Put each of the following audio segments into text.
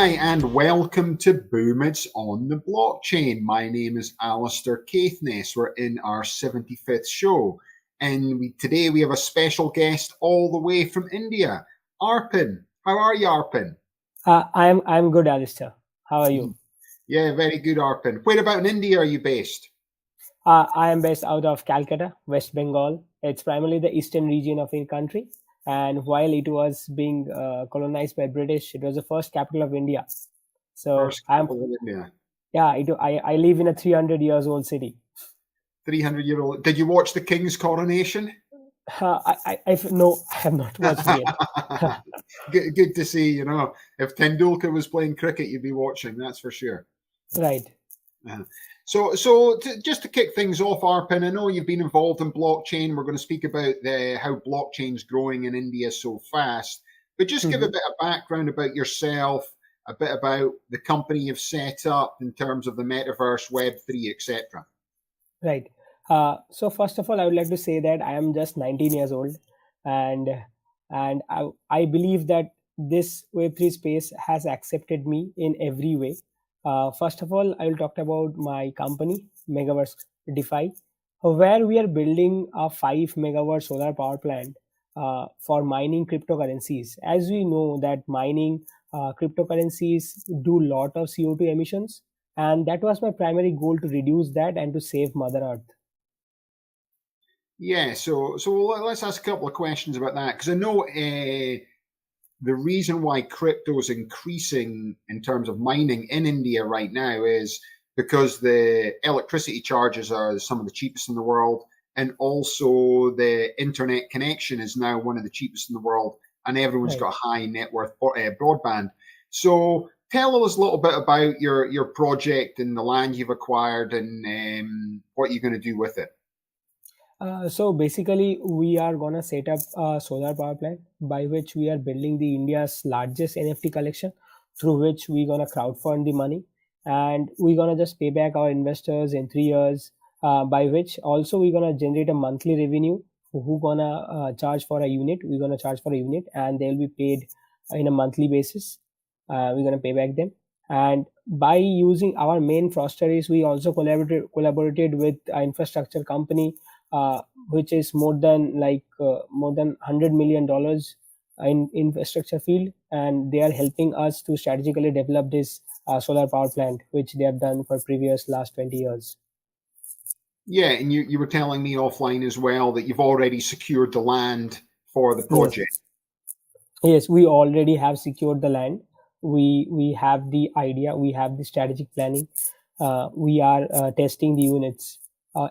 Hi, and welcome to Boomits on the Blockchain. My name is Alistair Caithness. We're in our 75th show, and today we have a special guest all the way from India, Arpan. How are you, Arpan? I'm good, Alistair. How are you? Yeah, very good, Arpan. Where about in India are you based? I am based out of Calcutta, West Bengal. It's primarily the eastern region of the country. And while it was being colonized by British, it was the first capital of India. So First capital of India. Yeah, I live in a 300 years old city. 300-year-old. Did you watch the King's coronation? No, I have not watched it yet. Good to see. If Tendulkar was playing cricket, you'd be watching. That's for sure. Right. So just to kick things off, Arpan, I know you've been involved in blockchain. We're going to speak about how blockchain's growing in India so fast. But just give a bit of background about yourself, a bit about the company you've set up in terms of the metaverse, Web3, etc. Right. So first of all, I would like to say that I am just 19 years old, and I believe that this Web3 space has accepted me in every way. First of all, I will talk about my company, MegaVerse DeFi, where we are building a 5 megawatt solar power plant for mining cryptocurrencies. As we know that mining cryptocurrencies do a lot of CO2 emissions, and that was my primary goal, to reduce that and to save Mother Earth. Yeah, so let's ask a couple of questions about that, because I know the reason why crypto is increasing in terms of mining in India right now is because the electricity charges are some of the cheapest in the world, and also the internet connection is now one of the cheapest in the world, and everyone's got high net worth broadband. So tell us a little bit about your project and the land you've acquired and what you're going to do with it. So basically, we are gonna set up a solar power plant by which we are building the India's largest NFT collection, through which we're gonna crowdfund the money, and we're gonna just pay back our investors in 3 years. By which also we're gonna generate a monthly revenue. Who gonna charge for a unit? We're gonna charge for a unit, and they'll be paid in a monthly basis. We're gonna pay back them. And by using our main froster is, we also collaborated with an infrastructure company, which is more than $100 million in infrastructure field, and they are helping us to strategically develop this solar power plant, which they have done for previous last 20 years. Yeah, and you were telling me offline as well that you've already secured the land for the project. Yes, we already have secured the land. We have the idea, we have the strategic planning. We are testing the units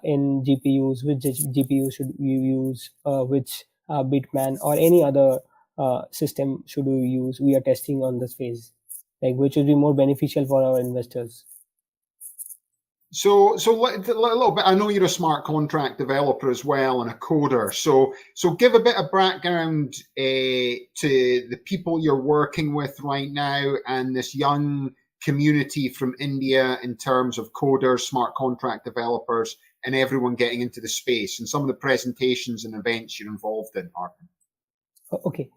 in GPUs, which GPU should we use, which Bitman or any other system should we use. We are testing on this phase, which will be more beneficial for our investors. So a little bit. I know you're a smart contract developer as well and a coder. So give a bit of background to the people you're working with right now and this young community from India in terms of coders, smart contract developers, and everyone getting into the space, and some of the presentations and events you're involved in, Arpan. Okay.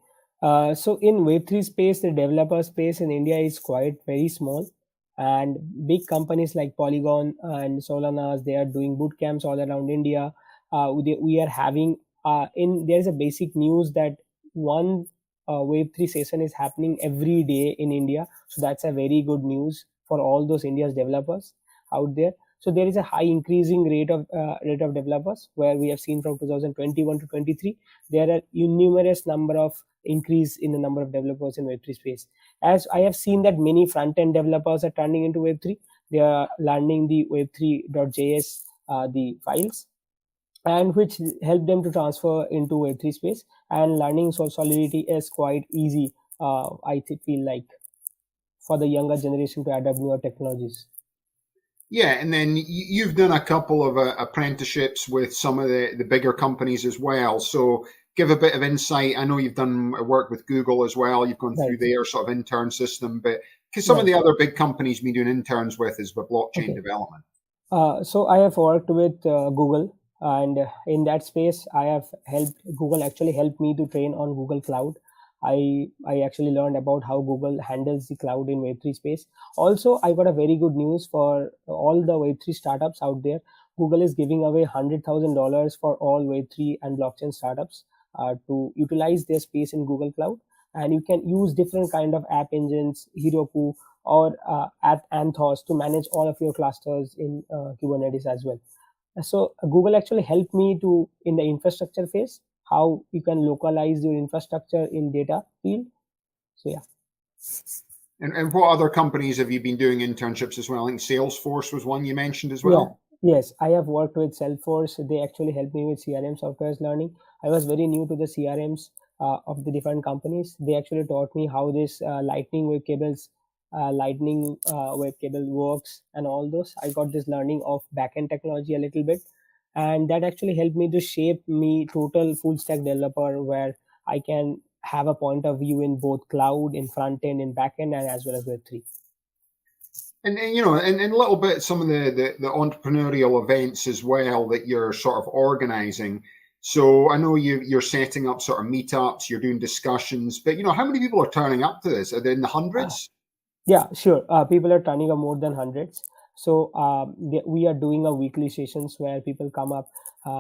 So in Web3 space, the developer space in India is quite very small. And big companies like Polygon and Solana, they are doing boot camps all around India. We are having there's a basic news that one Web3 session is happening every day in India. So that's a very good news for all those India's developers out there. So there is a high increasing rate of developers, where we have seen from 2021 to 23, there are numerous number of increase in the number of developers in Web3 space. As I have seen that many front-end developers are turning into Web3. They are learning the Web3.js, the files, and which help them to transfer into Web3 space. And learning Solidity is quite easy, I feel like, for the younger generation to adapt newer technologies. Yeah, and then you've done a couple of apprenticeships with some of the bigger companies as well. So give a bit of insight. I know you've done work with Google as well. You've gone through their sort of intern system, but because some of the other big companies you've been doing interns with is with blockchain development. So I have worked with Google, and in that space, I have helped Google actually helped me to train on Google Cloud. I actually learned about how Google handles the cloud in Web3 space. Also, I got a very good news for all the Web3 startups out there. Google is giving away $100,000 for all Web3 and blockchain startups to utilize their space in Google Cloud, and you can use different kind of app engines, Heroku or at Anthos, to manage all of your clusters in Kubernetes as well. So Google actually helped me to in the infrastructure phase, how you can localize your infrastructure in data field. So yeah. And what other companies have you been doing internships as well? I think Salesforce was one you mentioned as well. Yeah. Yes, I have worked with Salesforce. They actually helped me with CRM software learning. I was very new to the CRMs of the different companies. They actually taught me how this lightning web cable works and all those. I got this learning of backend technology a little bit, and that actually helped me to shape me total full stack developer, where I can have a point of view in both cloud, in front end, in back end, and as well as Web3. And you know, and a little bit some of the entrepreneurial events as well that you're sort of organizing. So I know you're setting up sort of meetups, you're doing discussions, but you know, how many people are turning up to this? Are they in the hundreds? Yeah, sure. People are turning up more than hundreds. So we are doing a weekly sessions where people come up.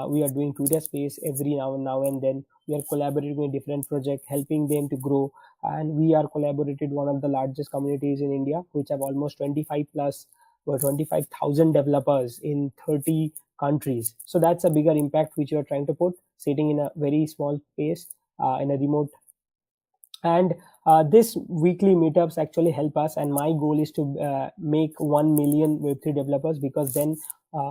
We are doing Twitter space every now and then. We are collaborating with different projects, helping them to grow. And we are collaborated one of the largest communities in India, which have almost 25 plus or 25,000 developers in 30 countries. So that's a bigger impact which you are trying to put, sitting in a very small space in a remote. And this weekly meetups actually help us, and my goal is to make 1 million Web3 developers, because then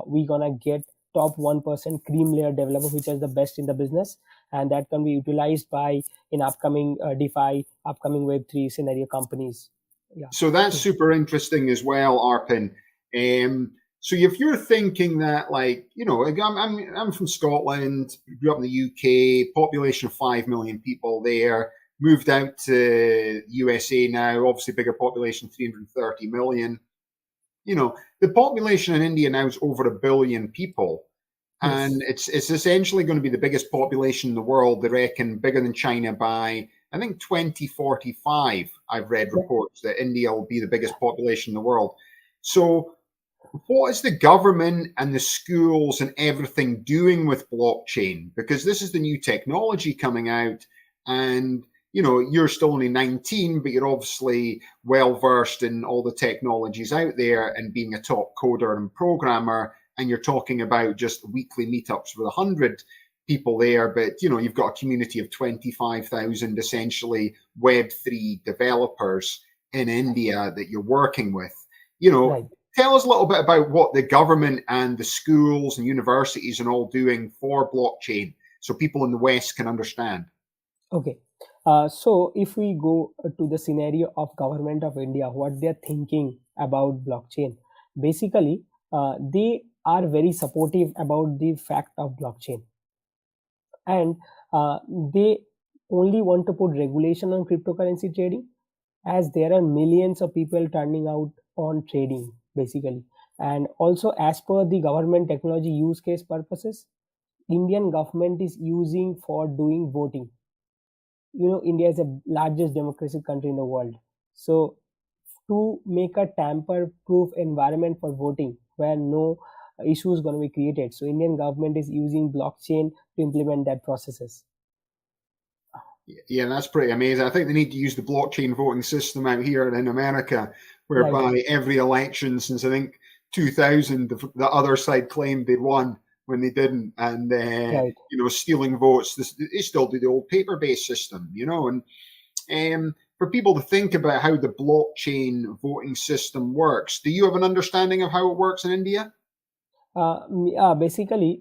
we gonna get top 1% cream layer developer, which is the best in the business, and that can be utilized by in upcoming DeFi, upcoming Web3 scenario companies. Yeah. So that's super interesting as well, Arpan. So if you're thinking that, like, you know, I'm from Scotland, grew up in the UK, population of 5 million people there, moved out to USA now, obviously bigger population, 330 million. You know, the population in India now is over 1 billion people. Yes. And it's essentially going to be the biggest population in the world, they reckon, bigger than China by, I think, 2045. I've read reports that India will be the biggest population in the world. So what is the government and the schools and everything doing with blockchain? Because this is the new technology coming out, and you know, you're still only 19, but you're obviously well versed in all the technologies out there and being a top coder and programmer. And you're talking about just weekly meetups with 100 people there, but you know, you've got a community of 25,000 essentially Web3 developers in India that you're working with. You know, Right. Tell us a little bit about what the government and the schools and universities and all doing for blockchain, so people in the West can understand. Okay. So if we go to the scenario of government of India, what they're thinking about blockchain, basically, they are very supportive about the fact of blockchain, and they only want to put regulation on cryptocurrency trading, as there are millions of people turning out on trading, basically. And also, as per the government technology use case purposes, Indian government is using for doing voting. You know, India is the largest democratic country in the world. So to make a tamper proof environment for voting where no issue is going to be created, so Indian government is using blockchain to implement that processes. Yeah, that's pretty amazing. I think they need to use the blockchain voting system out here in America, whereby Right. every election since I think 2000, the other side claimed they'd won when they didn't, and Right. you know, stealing votes. They still do the old paper-based system, you know. And for people to think about how the blockchain voting system works, do you have an understanding of how it works in India? Basically,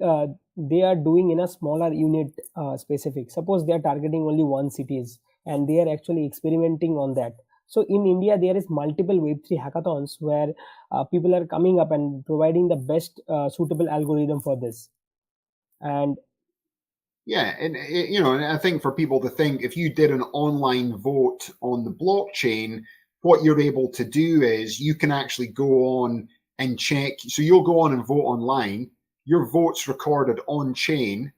they are doing in a smaller unit specific. Suppose they are targeting only one cities, and they are actually experimenting on that. So in India, there is multiple Web3 hackathons where people are coming up and providing the best suitable algorithm for this. And Yeah, and you know, and I think for people to think, if you did an online vote on the blockchain, what you're able to do is you can actually go on and check. So you'll go on and vote online. Your vote's recorded on chain,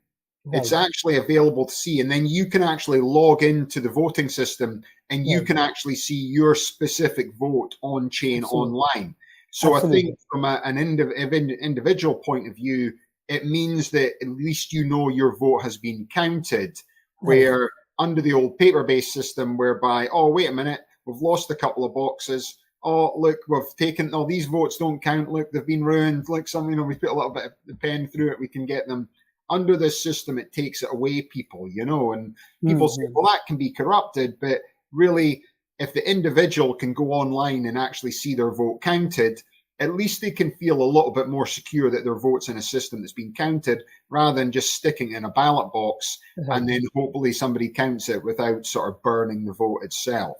It's Right. actually available to see, and then you can actually log into the voting system and you Right. can actually see your specific vote on chain Absolutely. online. So I think Absolutely. from an individual point of view, it means that at least you know your vote has been counted, Right. where under the old paper-based system, whereby, oh, wait a minute, we've lost a couple of boxes. Oh, look, we've taken, oh, these votes don't count. Look, they've been ruined. Look, something, we put a little bit of the pen through it, we can get them. Under this system, it takes it away people, and people say, Hmm. well, that can be corrupted, but really, if the individual can go online and actually see their vote counted, at least they can feel a little bit more secure that their vote's in a system that's been counted, rather than just sticking it in a ballot box Right. and then hopefully somebody counts it without sort of burning the vote itself.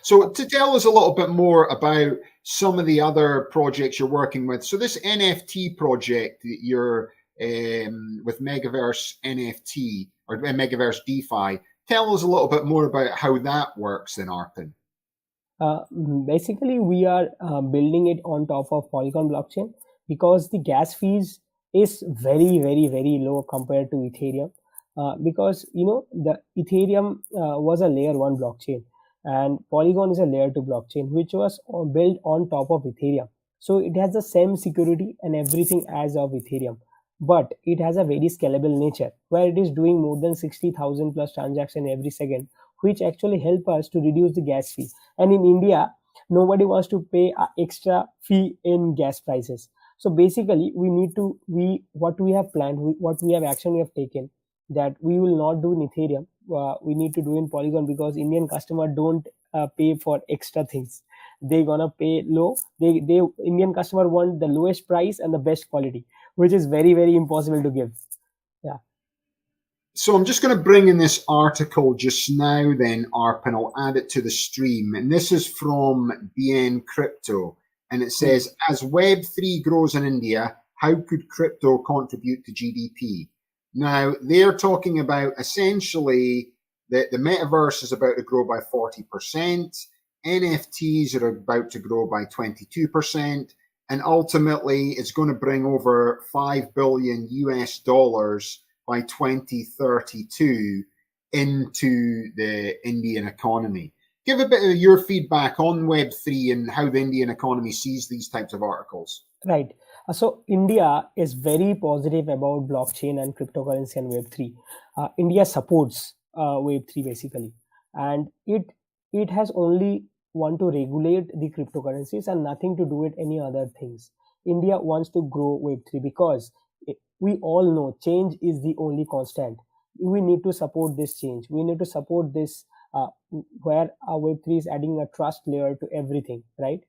So to tell us a little bit more about some of the other projects you're working with. So this NFT project that you're with MegaVerse NFT or MegaVerse DeFi, tell us a little bit more about how that works then, Arpan. Basically, we are building it on top of Polygon blockchain because the gas fees is very, very, very low compared to Ethereum. Because the Ethereum was a layer one blockchain, and Polygon is a layer two blockchain, which was built on top of Ethereum. So it has the same security and everything as of Ethereum, but it has a very scalable nature where it is doing more than 60,000 plus transaction every second, which actually help us to reduce the gas fee. And in India, nobody wants to pay a extra fee in gas prices. So basically, we what we have planned, what we have action we have taken, that we will not do in Ethereum. We need to do in Polygon because Indian customer don't pay for extra things. They gonna pay low. They Indian customer want the lowest price and the best quality, which is very, very impossible to give. Yeah. So I'm just going to bring in this article just now then, Arpan. I'll add it to the stream. And this is from BN Crypto. And it Hmm. says, as Web3 grows in India, how could crypto contribute to GDP? Now, they're talking about essentially that the metaverse is about to grow by 40%. NFTs are about to grow by 22%. And ultimately, it's going to bring over 5 billion US dollars by 2032 into the Indian economy. Give a bit of your feedback on Web3 and how the Indian economy sees these types of articles. Right. So India is very positive about blockchain and cryptocurrency and Web3. India supports Web3 basically, and it has only want to regulate the cryptocurrencies and nothing to do with any other things. India wants to grow Web3 because we all know change is the only constant. We need to support this change. We need to support this where our Web3 is adding a trust layer to everything, right?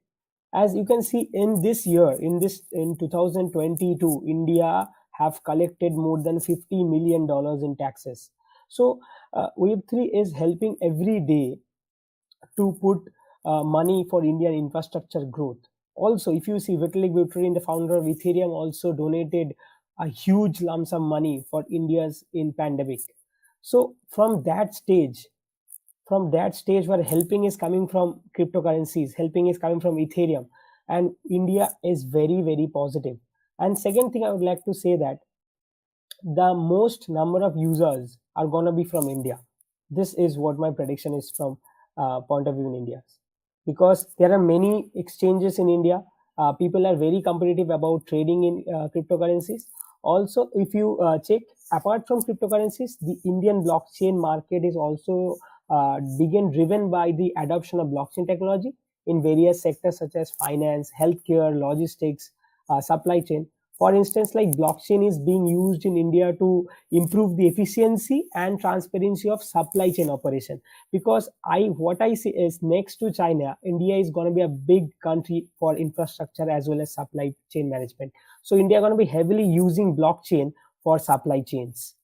As you can see in this year, in 2022, India have collected more than $50 million in taxes. So Web3 is helping every day to put money for Indian infrastructure growth. Also, if you see Vitalik Buterin, the founder of Ethereum, also donated a huge lump sum money for India's in pandemic. So from that stage where helping is coming from cryptocurrencies, helping is coming from Ethereum, and India is very, very positive. And second thing I would like to say that the most number of users are going to be from India. This is what my prediction is from point of view in India, because there are many exchanges in India. People are very competitive about trading in cryptocurrencies. Also, if you check, apart from cryptocurrencies, the Indian blockchain market is also begin driven by the adoption of blockchain technology in various sectors such as finance, healthcare, logistics, supply chain. For instance, like blockchain is being used in India to improve the efficiency and transparency of supply chain operation. Because what I see is next to China, India is going to be a big country for infrastructure as well as supply chain management. So India is going to be heavily using blockchain for supply chains.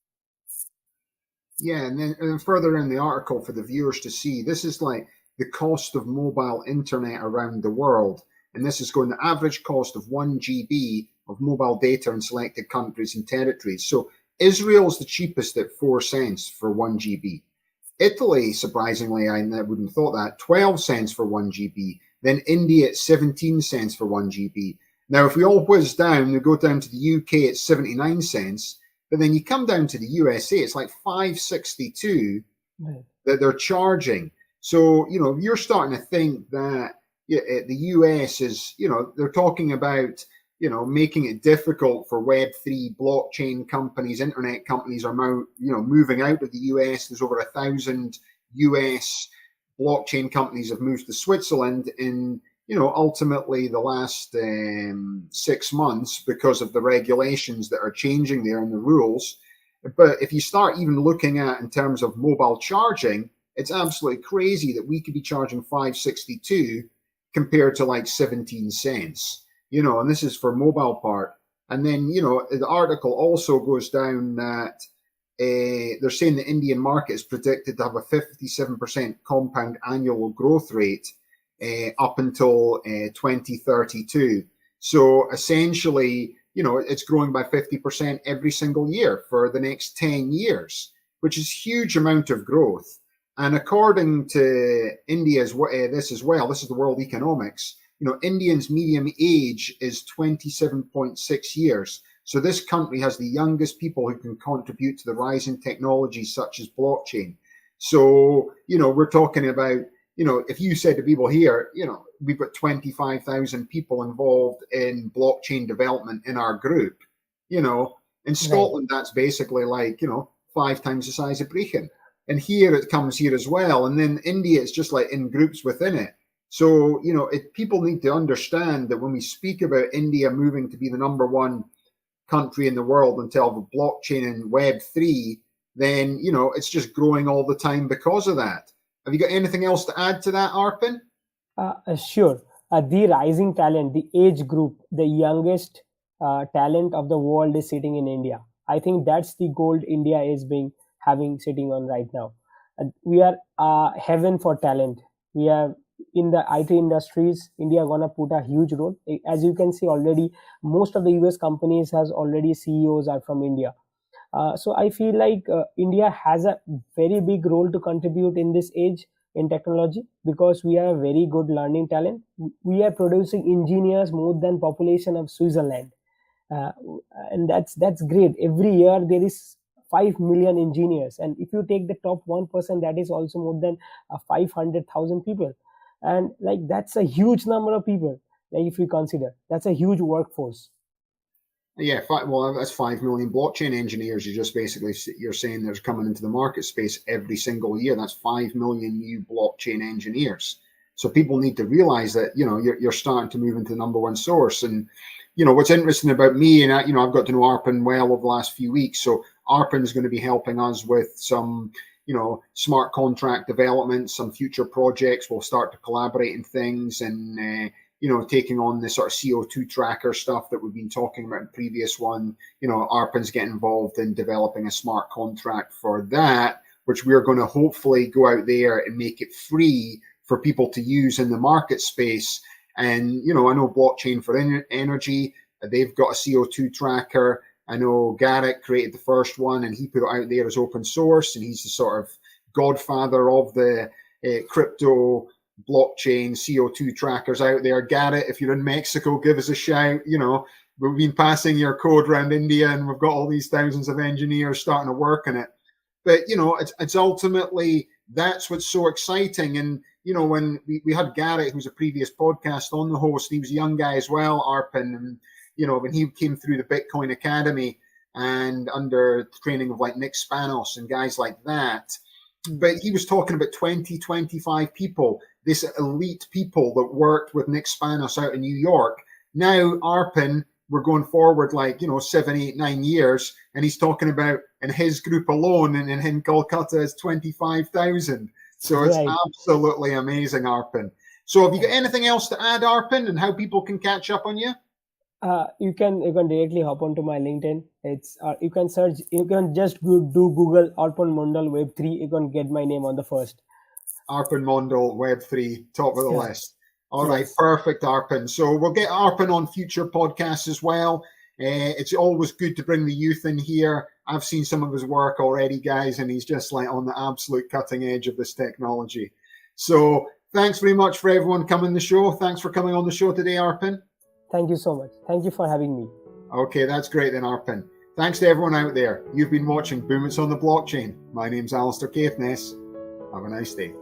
Yeah, and then further in the article for the viewers to see, this is like the cost of mobile internet around the world. And this is going the average cost of 1 GB of mobile data in selected countries and territories. So Israel's the cheapest at 4 cents for 1 GB. Italy, surprisingly, I wouldn't have thought that, 12 cents for 1 GB. Then India at 17 cents for 1 GB. Now, if we all whiz down, we go down to the UK at 79 cents. But then you come down to the USA, it's like 562 that they're charging. So, you're starting to think that the US is, they're talking about, making it difficult for Web3 blockchain companies, internet companies are now, moving out of the US. There's over 1,000 US blockchain companies have moved to Switzerland in, ultimately the last 6 months because of the regulations that are changing there and the rules. But if you start even looking at in terms of mobile charging, it's absolutely crazy that we could be charging 562 compared to like 17 cents, and this is for mobile part. And then, the article also goes down that they're saying the Indian market is predicted to have a 57% compound annual growth rate up until 2032. So essentially, it's growing by 50% every single year for the next 10 years, which is a huge amount of growth. And according to India's this as well, this is the World Economics, Indians' median age is 27.6 years. So this country has the youngest people who can contribute to the rise in technologies such as blockchain. So, we're talking about, if you said to people here, we've got 25,000 people involved in blockchain development in our group, in Scotland, that's basically like, 5 times the size of Brecon. And here it comes here as well. And then India, it's just like in groups within it. So, people need to understand that when we speak about India moving to be the number one country in the world in terms of blockchain and Web3, then, it's just growing all the time because of that. Have you got anything else to add to that, Arpan? Sure. The rising talent, the age group, the youngest talent of the world is sitting in India. I think that's the gold India is having sitting on right now. We are heaven for talent. We are in the IT industries. India gonna put a huge role. As you can see already, most of the US companies has already CEOs are from India. So I feel like India has a very big role to contribute in this age in technology because we are a very good learning talent. We are producing engineers more than population of Switzerland, and that's great. Every year there is 5 million engineers, and if you take the top 1%, that is also more than 500,000 people, and like that's a huge number of people. Like if you consider, that's a huge workforce. Yeah, well, that's 5 million blockchain engineers. You're saying there's coming into the market space every single year. That's 5 million new blockchain engineers. So people need to realize that, you're starting to move into the number one source. And, what's interesting about me, and I've got to know Arpan well over the last few weeks. So Arpan is going to be helping us with some, smart contract development, some future projects. We'll start to collaborate in things and, taking on the sort of CO2 tracker stuff that we've been talking about in the previous one. Arpan's getting involved in developing a smart contract for that, which we're going to hopefully go out there and make it free for people to use in the market space. And, I know Blockchain for Energy, they've got a CO2 tracker. I know Garrett created the first one and he put it out there as open source, and he's the sort of godfather of the crypto blockchain CO2 trackers out there. Garrett, if you're in Mexico, give us a shout. We've been passing your code around India and we've got all these thousands of engineers starting to work on it. But, it's ultimately, that's what's so exciting. And, when we had Garrett, who's a previous podcast on the host, he was a young guy as well, Arpan, and, when he came through the Bitcoin Academy and under training of like Nick Spanos and guys like that, but he was talking about 20, 25 people, this elite people that worked with Nick Spanos out in New York. Now, Arpan, we're going forward like, 7, 8, 9 years, and he's talking about in his group alone and in Kolkata is 25,000. So it's absolutely amazing, Arpan. So have you got anything else to add, Arpan, and how people can catch up on you? You can directly hop onto my LinkedIn. It's you can search. You can just do Google Arpan Mondal Web3. You can get my name on the first. Arpan Mondal Web3, top of the list. All right, perfect, Arpan. So we'll get Arpan on future podcasts as well. It's always good to bring the youth in here. I've seen some of his work already, guys, and he's just like on the absolute cutting edge of this technology. So thanks very much for everyone coming on the show. Thanks for coming on the show today, Arpan. Thank you so much. Thank you for having me. Okay, that's great then, Arpan. Thanks to everyone out there. You've been watching Boom It's on the Blockchain. My name's Alistair Caithness. Have a nice day.